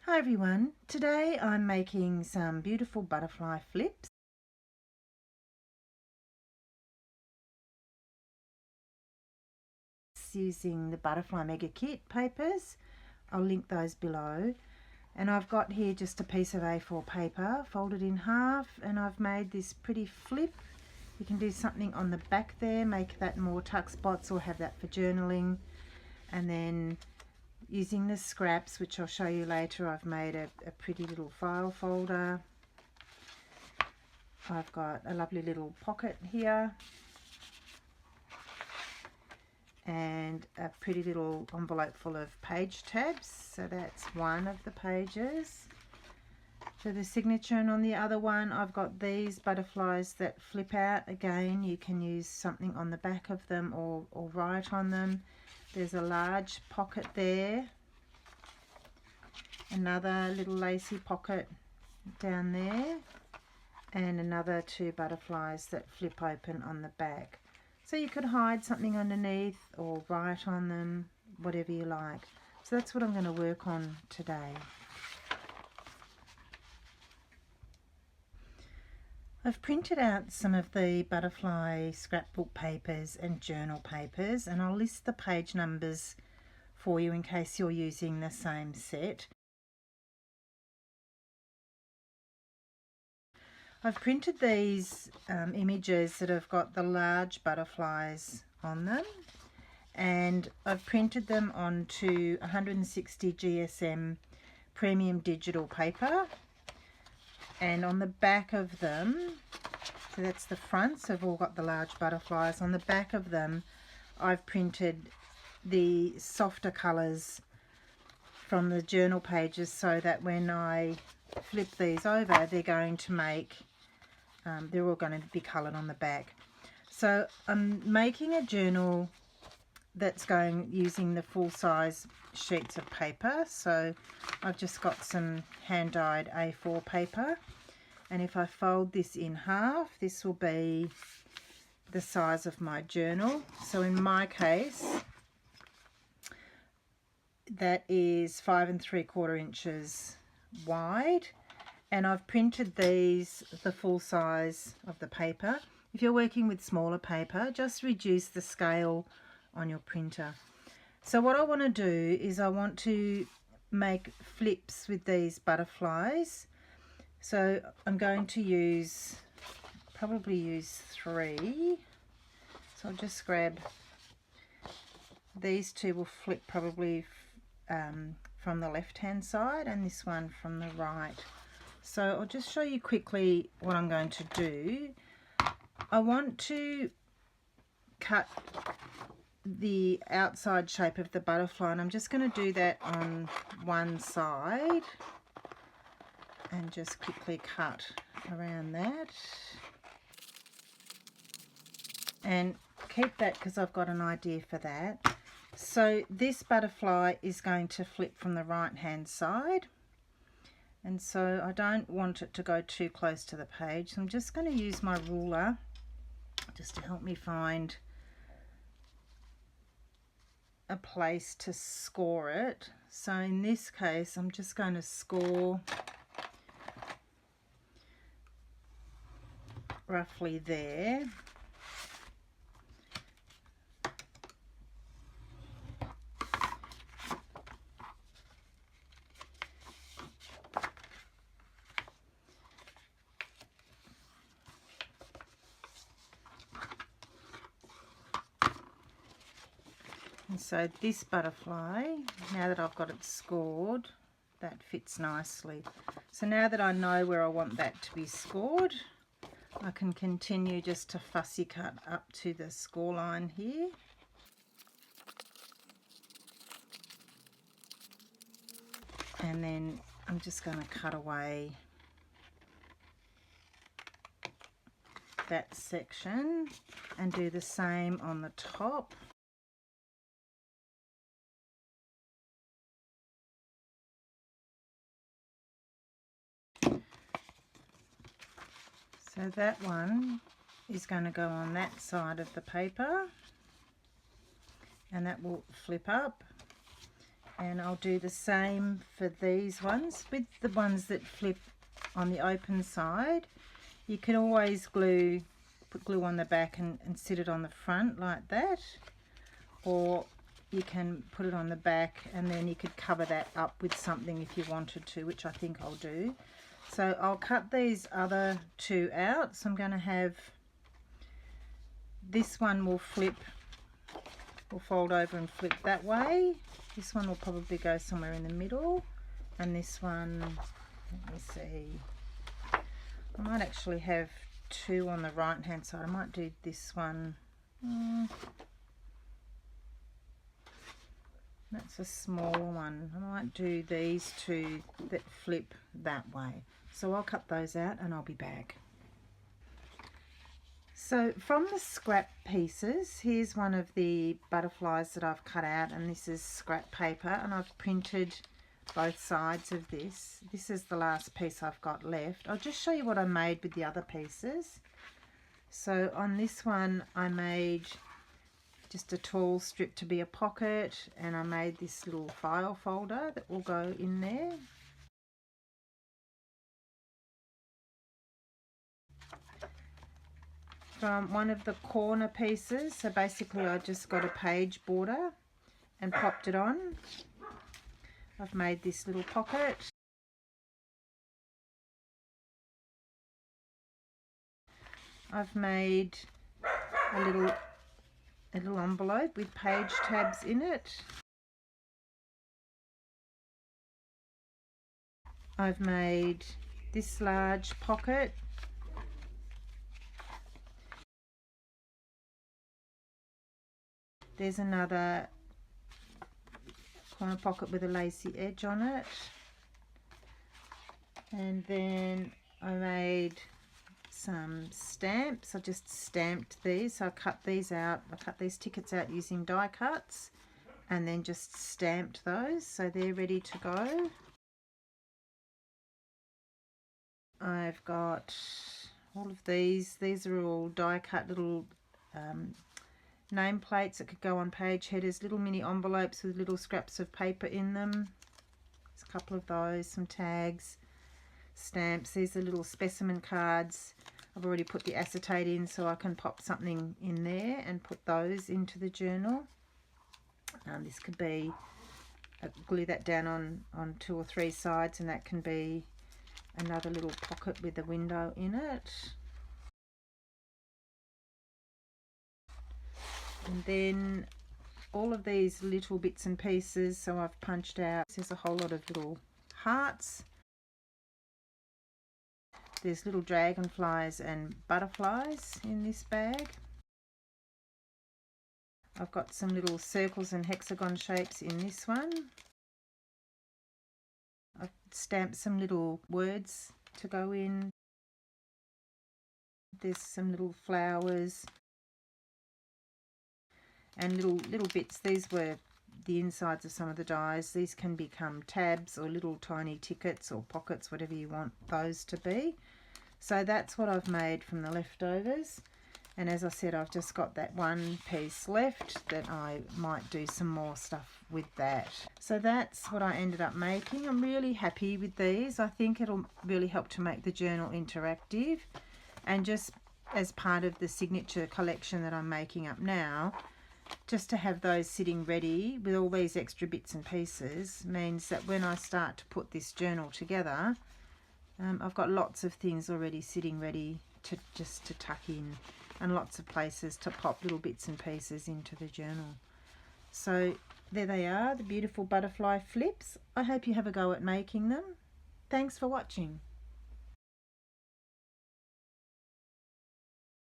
Hi everyone, today I'm making some beautiful butterfly flips using the Butterfly MEGAkit papers. I'll link those below. And I've got here just a piece of A4 paper folded in half, and I've made this pretty flip. You can do something on the back there, make that more tuck spots or have that for journaling. And then using the scraps, which I'll show you later, I've made a pretty little file folder. I've got a lovely little pocket here and a pretty little envelope full of page tabs. So that's one of the pages for the signature, and on the other one I've got these butterflies that flip out. Again, you can use something on the back of them or write on them. There's a large pocket there, another little lacy pocket down there, and another two butterflies that flip open on the back. So you could hide something underneath or write on them, whatever you like. So that's what I'm going to work on today. I've printed out some of the butterfly scrapbook papers and journal papers, and I'll list the page numbers for you in case you're using the same set. I've printed these images that have got the large butterflies on them, and I've printed them onto 160 GSM premium digital paper, and on the back of them, so that's the fronts have all got the large butterflies. On the back of them I've printed the softer colours from the journal pages, so that when I flip these over, they're going to make they're all going to be coloured on the back. So I'm making a journal that's going using the full-size sheets of paper. So I've just got some hand-dyed A4 paper, and if I fold this in half, this will be the size of my journal. So in my case, that is 5 3/4 inches wide, and I've printed these the full size of the paper. If you're working with smaller paper, just reduce the scale on your printer. So what I want to do is I want to make flips with these butterflies. So I'm going to probably use 3. So I'll just grab these two, will flip probably from the left hand side, and this one from the right. So I'll just show you quickly what I'm going to do. I want to cut the outside shape of the butterfly, and I'm just going to do that on one side and just quickly cut around that, and keep that because I've got an idea for that. So this butterfly is going to flip from the right hand side, and so I don't want it to go too close to the page, so I'm just going to use my ruler just to help me find a place to score it. So in this case I'm just going to score roughly there. And so this butterfly, now that I've got it scored, that fits nicely. So now that I know where I want that to be scored, I can continue just to fussy cut up to the score line here. And then I'm just going to cut away that section and do the same on the top. So that one is going to go on that side of the paper, and that will flip up, And I'll do the same for these ones. With the ones that flip on the open side, you can always put glue on the back and sit it on the front like that, or you can put it on the back and then you could cover that up with something if you wanted to, which I think I'll do. So I'll cut these other two out. So I'm going to have, this one will flip, will fold over and flip that way. This one will probably go somewhere in the middle, and this one, let me see, I might actually have two on the right hand side. I might do this one. That's a smaller one. I might do these two that flip that way. So I'll cut those out and I'll be back. So from the scrap pieces, here's one of the butterflies that I've cut out, and this is scrap paper, and I've printed both sides of this. This is the last piece I've got left. I'll just show you what I made with the other pieces. So on this one I made just a tall strip to be a pocket, and I made this little file folder that will go in there. From one of the corner pieces, so basically I just got a page border and popped it on. I've made this little pocket. I've made a little envelope with page tabs in it. I've made this large pocket. There's another corner pocket with a lacy edge on it. And then I made some stamps. I just stamped these. So I cut these out. I cut these tickets out using die cuts and then just stamped those, so they're ready to go. I've got all of these. These are all die cut little nameplates that could go on page headers, little mini envelopes with little scraps of paper in them. There's a couple of those, some tags, stamps. These are little specimen cards. I've already put the acetate in so I can pop something in there and put those into the journal. This could be, glue that down on 2 or 3 sides, and that can be another little pocket with a window in it. And then all of these little bits and pieces, so I've punched out, there's a whole lot of little hearts. There's little dragonflies and butterflies in this bag. I've got some little circles and hexagon shapes in this one. I've stamped some little words to go in. There's some little flowers and little bits. These were the insides of some of the dies. These can become tabs or little tiny tickets or pockets, whatever you want those to be. So that's what I've made from the leftovers. And as I said, I've just got that one piece left that I might do some more stuff with that. So that's what I ended up making. I'm really happy with these. I think it'll really help to make the journal interactive. And just as part of the signature collection that I'm making up now, just to have those sitting ready with all these extra bits and pieces means that when I start to put this journal together, I've got lots of things already sitting ready to just to tuck in, and lots of places to pop little bits and pieces into the journal. So there they are, the beautiful butterfly flips. I hope you have a go at making them. Thanks for watching.